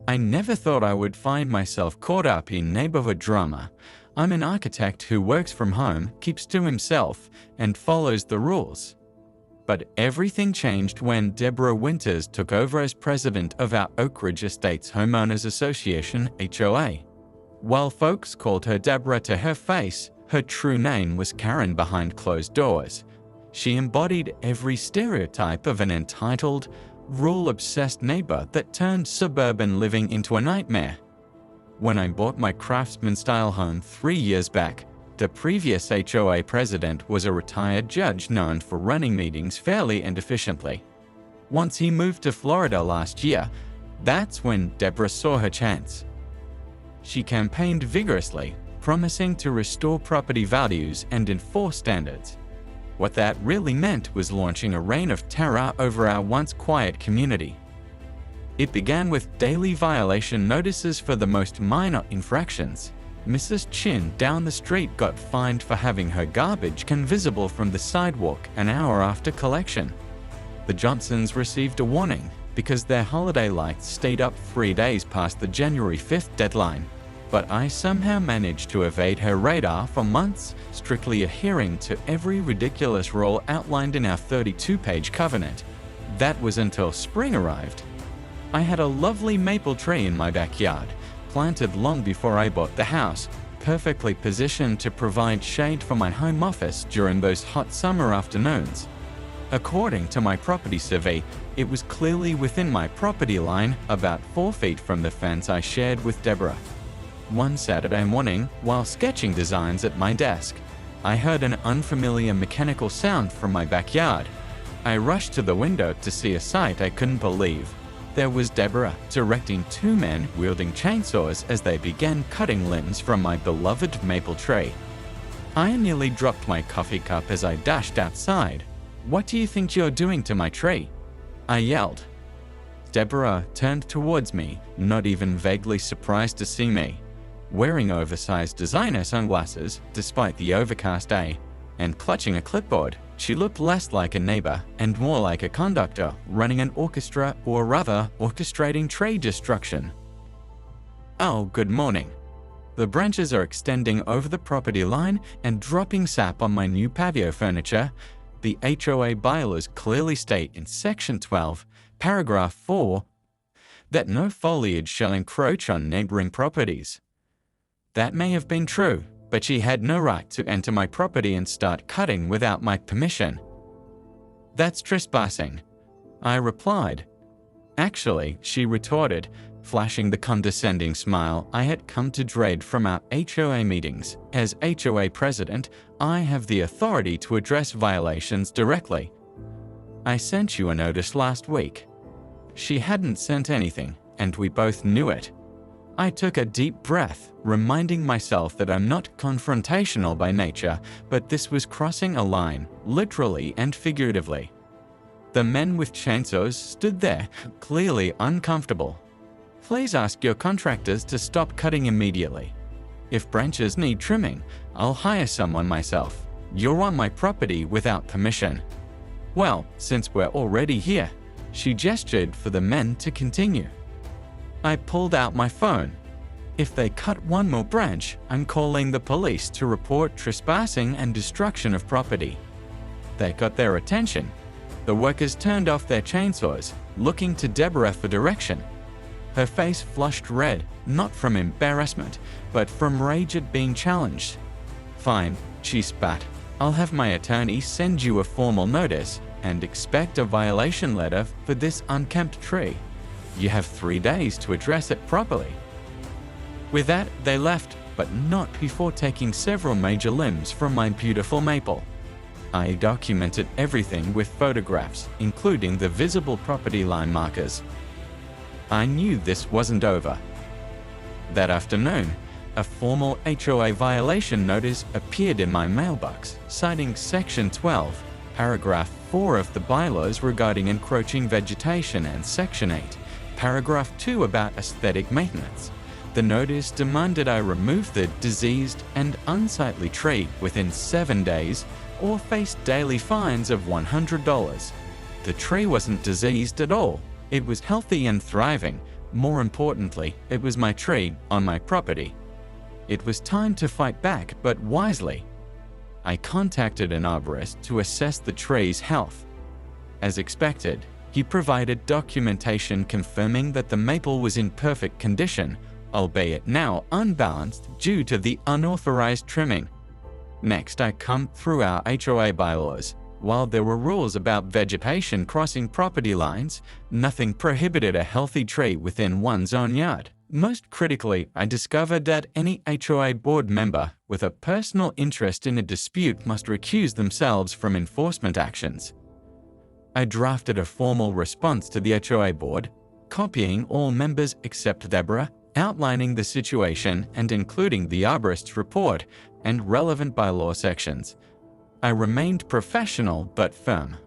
I never thought I would find myself caught up in neighborhood drama. I'm an architect who works from home, keeps to himself, and follows the rules. But everything changed when Deborah Winters took over as president of our Oak Ridge Estates Homeowners Association, HOA. While folks called her Deborah to her face, her true name was Karen behind closed doors. She embodied every stereotype of an entitled, rule-obsessed neighbor that turned suburban living into a nightmare. When I bought my craftsman-style home 3 years back, the previous HOA president was a retired judge known for running meetings fairly and efficiently. Once he moved to Florida last year, that's when Deborah saw her chance. She campaigned vigorously, promising to restore property values and enforce standards. What that really meant was launching a reign of terror over our once quiet community. It began with daily violation notices for the most minor infractions. Mrs. Chin down the street got fined for having her garbage can visible from the sidewalk an hour after collection. The Johnsons received a warning because their holiday lights stayed up 3 days past the January 5th deadline. But I somehow managed to evade her radar for months, strictly adhering to every ridiculous rule outlined in our 32-page covenant. That was until spring arrived. I had a lovely maple tree in my backyard, planted long before I bought the house, perfectly positioned to provide shade for my home office during those hot summer afternoons. According to my property survey, it was clearly within my property line, about 4 feet from the fence I shared with Deborah. One Saturday morning, while sketching designs at my desk, I heard an unfamiliar mechanical sound from my backyard. I rushed to the window to see a sight I couldn't believe. There was Deborah directing 2 men wielding chainsaws as they began cutting limbs from my beloved maple tree. I nearly dropped my coffee cup as I dashed outside. "What do you think you're doing to my tree?" I yelled. Deborah turned towards me, not even vaguely surprised to see me. Wearing oversized designer sunglasses, despite the overcast day, and clutching a clipboard, she looked less like a neighbor and more like a conductor running an orchestra, or rather, orchestrating tree destruction. "Oh, good morning." The branches are extending over the property line and dropping sap on my new patio furniture. The HOA bylaws clearly state in Section 12, Paragraph 4, that no foliage shall encroach on neighboring properties. That may have been true, but she had no right to enter my property and start cutting without my permission. "That's trespassing," I replied. "Actually," she retorted, flashing the condescending smile I had come to dread from our HOA meetings. "As HOA president, I have the authority to address violations directly. I sent you a notice last week." She hadn't sent anything, and we both knew it. I took a deep breath, reminding myself that I'm not confrontational by nature, but this was crossing a line, literally and figuratively. The men with chainsaws stood there, clearly uncomfortable. "Please ask your contractors to stop cutting immediately. If branches need trimming, I'll hire someone myself. You're on my property without permission." "Well, since we're already here," she gestured for the men to continue. I pulled out my phone. "If they cut one more branch, I'm calling the police to report trespassing and destruction of property." They got their attention. The workers turned off their chainsaws, looking to Deborah for direction. Her face flushed red, not from embarrassment, but from rage at being challenged. "Fine," she spat. "I'll have my attorney send you a formal notice and expect a violation letter for this unkempt tree. You have 3 days to address it properly." With that, they left, but not before taking several major limbs from my beautiful maple. I documented everything with photographs, including the visible property line markers. I knew this wasn't over. That afternoon, a formal HOA violation notice appeared in my mailbox, citing Section 12, Paragraph 4 of the bylaws regarding encroaching vegetation, and Section 8, Paragraph 2 about aesthetic maintenance. The notice demanded I remove the diseased and unsightly tree within 7 days or face daily fines of $100. The tree wasn't diseased at all. It was healthy and thriving, More importantly, it was my tree on my property. It was time to fight back, but wisely. I contacted an arborist to assess the tree's health. As expected, he provided documentation confirming that the maple was in perfect condition, albeit now unbalanced due to the unauthorized trimming. Next, I combed through our HOA bylaws. While there were rules about vegetation crossing property lines, nothing prohibited a healthy tree within one's own yard. Most critically, I discovered that any HOA board member with a personal interest in a dispute must recuse themselves from enforcement actions. I drafted a formal response to the HOA board, copying all members except Deborah, outlining the situation and including the arborist's report and relevant bylaw sections. I remained professional but firm.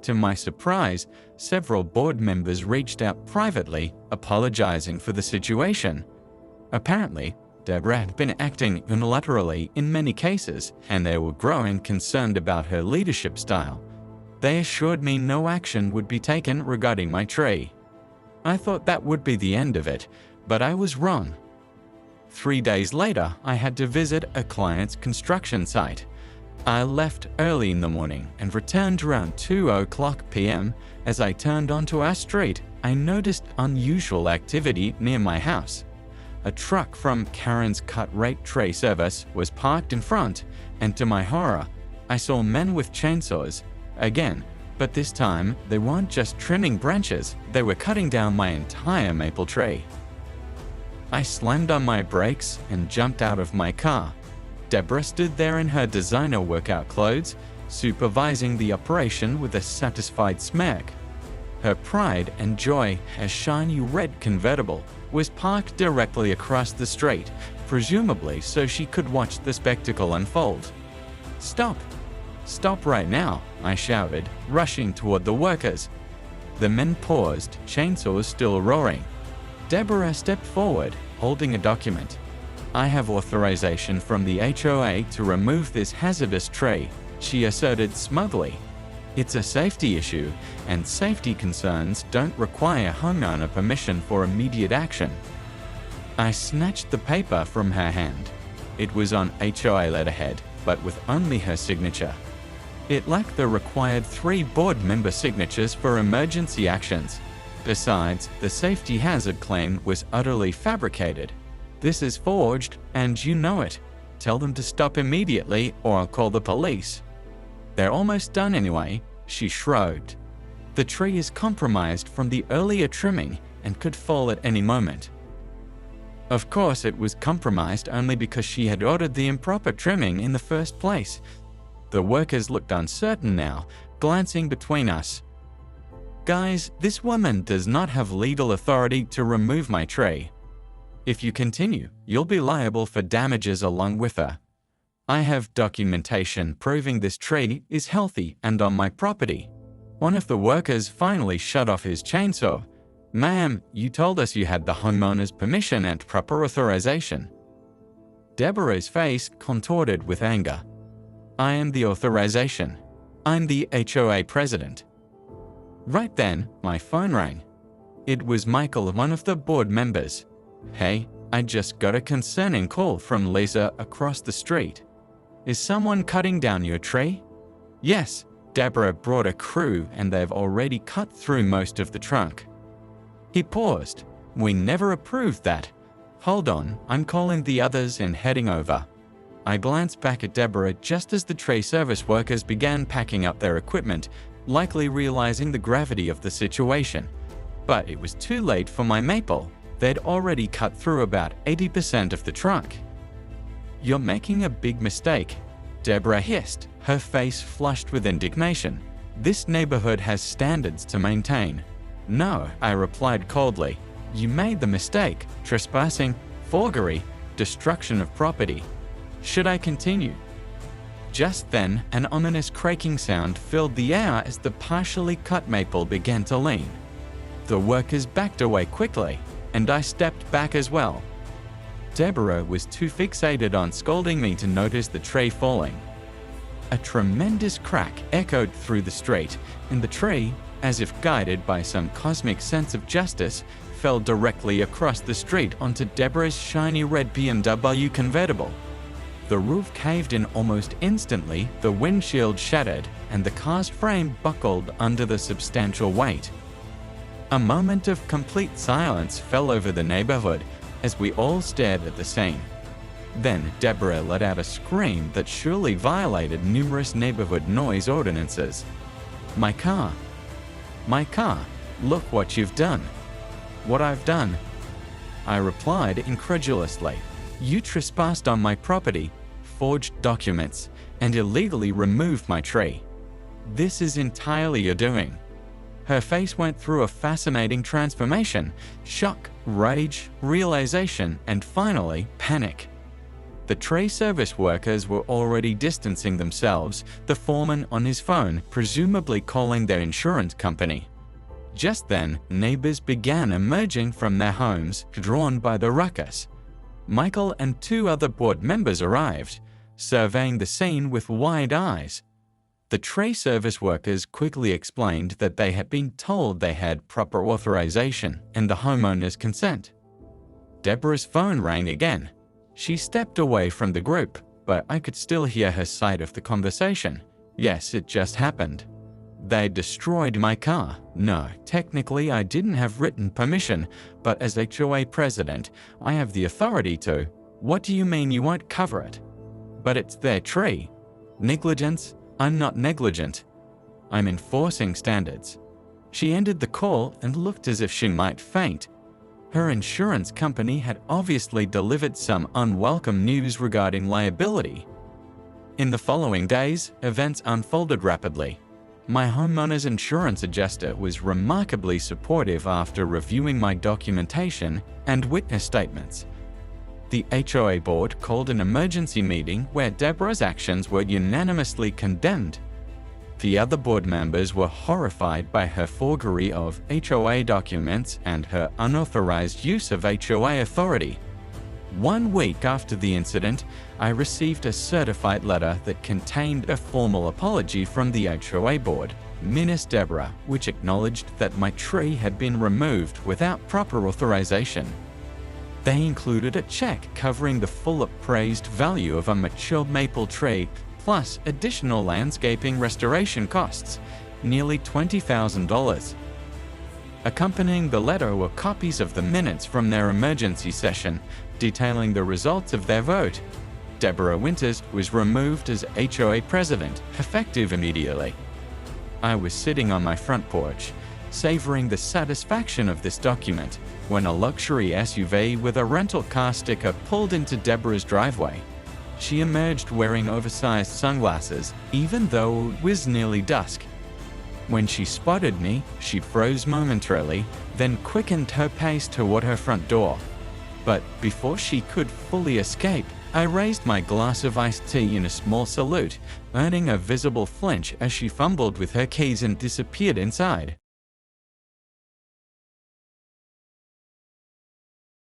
To my surprise, several board members reached out privately, apologizing for the situation. Apparently, Deborah had been acting unilaterally in many cases, and they were growing concerned about her leadership style. They assured me no action would be taken regarding my tree. I thought that would be the end of it, but I was wrong. 3 days later, I had to visit a client's construction site. I left early in the morning and returned around 2:00 p.m. As I turned onto our street, I noticed unusual activity near my house. A truck from Karen's cut-rate tray service was parked in front, and to my horror, I saw men with chainsaws. Again, but this time they weren't just trimming branches, they were cutting down my entire maple tree. I slammed on my brakes and jumped out of my car. Deborah stood there in her designer workout clothes, supervising the operation with a satisfied smirk. Her pride and joy, her shiny red convertible, was parked directly across the street, presumably so she could watch the spectacle unfold. "Stop! Stop right now!" I shouted, rushing toward the workers. The men paused, chainsaws still roaring. Deborah stepped forward, holding a document. "I have authorization from the HOA to remove this hazardous tree," she asserted smugly. "It's a safety issue, and safety concerns don't require homeowner permission for immediate action." I snatched the paper from her hand. It was on HOA letterhead, but with only her signature. It lacked the required 3 board member signatures for emergency actions. Besides, the safety hazard claim was utterly fabricated. "This is forged, and you know it. Tell them to stop immediately or I'll call the police." "They're almost done anyway," she shrugged. "The tree is compromised from the earlier trimming and could fall at any moment." Of course, it was compromised only because she had ordered the improper trimming in the first place. The workers looked uncertain now, glancing between us. "Guys, this woman does not have legal authority to remove my tree. If you continue, you'll be liable for damages along with her. I have documentation proving this tree is healthy and on my property." One of the workers finally shut off his chainsaw. "Ma'am, you told us you had the homeowner's permission and proper authorization." Deborah's face contorted with anger. "I am the authorization. I'm the HOA president." Right then, my phone rang. It was Michael, one of the board members. "Hey, I just got a concerning call from Lisa across the street. Is someone cutting down your tree?" "Yes, Deborah brought a crew and they've already cut through most of the trunk." He paused. "We never approved that." "Hold on, I'm calling the others and heading over." I glanced back at Deborah just as the tree service workers began packing up their equipment, likely realizing the gravity of the situation. But it was too late for my maple. They'd already cut through about 80% of the trunk. "You're making a big mistake," Deborah hissed, her face flushed with indignation. "This neighborhood has standards to maintain." "No," I replied coldly. "You made the mistake. Trespassing, forgery, destruction of property. Should I continue?" Just then, an ominous cracking sound filled the air as the partially cut maple began to lean. The workers backed away quickly, and I stepped back as well. Deborah was too fixated on scolding me to notice the tray falling. A tremendous crack echoed through the street, and the tree, as if guided by some cosmic sense of justice, fell directly across the street onto Deborah's shiny red BMW convertible. The roof caved in almost instantly, the windshield shattered, and the car's frame buckled under the substantial weight. A moment of complete silence fell over the neighborhood as we all stared at the scene. Then Deborah let out a scream that surely violated numerous neighborhood noise ordinances. "My car! My car! Look what you've done!" "What I've done?" I replied incredulously. "You trespassed on my property, forged documents, and illegally removed my tree. This is entirely your doing." Her face went through a fascinating transformation: shock, rage, realization, and finally, panic. The tree service workers were already distancing themselves, the foreman on his phone, presumably calling their insurance company. Just then, neighbors began emerging from their homes, drawn by the ruckus. Michael and 2 other board members arrived, surveying the scene with wide eyes. The tree service workers quickly explained that they had been told they had proper authorization and the homeowner's consent. Deborah's phone rang again. She stepped away from the group, but I could still hear her side of the conversation. Yes, it just happened. They destroyed my car. No, technically I didn't have written permission, but as HOA president, I have the authority to. What do you mean you won't cover it? But it's their tree. Negligence? I'm not negligent. I'm enforcing standards. She ended the call and looked as if she might faint. Her insurance company had obviously delivered some unwelcome news regarding liability. In the following days, events unfolded rapidly. My homeowner's insurance adjuster was remarkably supportive after reviewing my documentation and witness statements. The HOA board called an emergency meeting where Deborah's actions were unanimously condemned. The other board members were horrified by her forgery of HOA documents and her unauthorized use of HOA authority. 1 week after the incident, I received a certified letter that contained a formal apology from the HOA board, minus Deborah, which acknowledged that my tree had been removed without proper authorization. They included a check covering the full appraised value of a mature maple tree, plus additional landscaping restoration costs, nearly $20,000. Accompanying the letter were copies of the minutes from their emergency session, detailing the results of their vote. Deborah Winters was removed as HOA president, effective immediately. I was sitting on my front porch, savoring the satisfaction of this document, when a luxury SUV with a rental car sticker pulled into Deborah's driveway. She emerged wearing oversized sunglasses, even though it was nearly dusk. When she spotted me, she froze momentarily, then quickened her pace toward her front door. But before she could fully escape, I raised my glass of iced tea in a small salute, earning a visible flinch as she fumbled with her keys and disappeared inside.